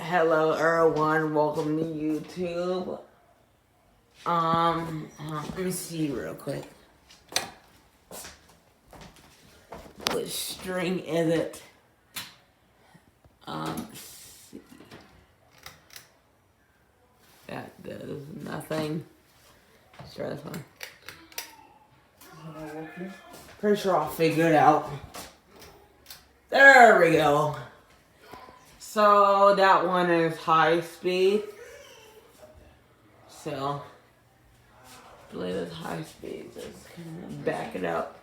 Hello everyone, welcome to YouTube. Let me see real quick. Which string is it? See. That does nothing. Let's try this one. Pretty sure I'll figure it out. There we go. So that one is high speed. So I believe it's high speed. Just kind of back it up.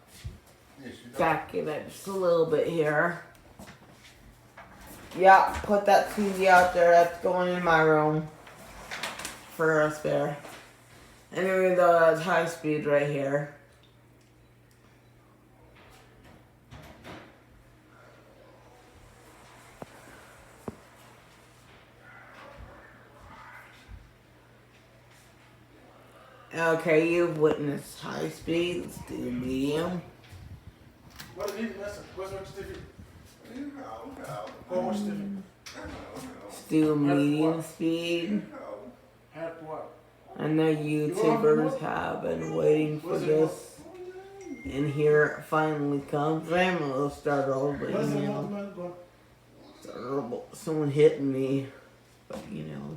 Back it up just a little bit here. Yeah, put that TV out there. That's going in my room for a spare. And then the high speed right here. Okay, you've witnessed high speed. Let's do medium. What's different? What's different? Let's do medium speed. Have what? I know YouTubers have been waiting for this. And here it finally comes. I'm a little startled, but you know. Someone hitting me. But you know.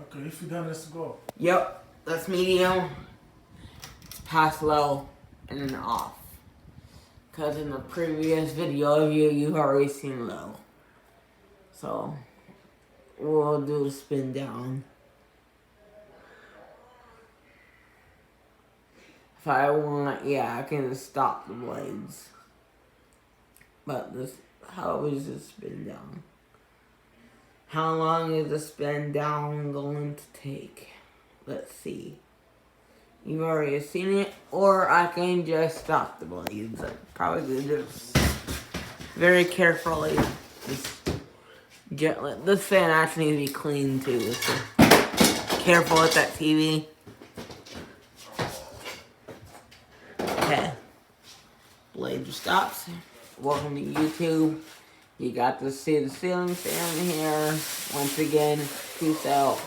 Okay, if you're done, let's go. Yep, that's medium. Pass low and then off. Because in the previous video you've already seen low. So we'll do the spin down. If I want, yeah, I can stop the blades. But this, how is the spin down? How long is the spin down going to take? Let's see. You've already seen it, or I can just stop the blades. Probably just very carefully. Just gently. This fan actually needs to be cleaned too. So careful with that TV. Okay. Blade stops. Welcome to YouTube. You got to see the ceiling fan here. Once again, peace out.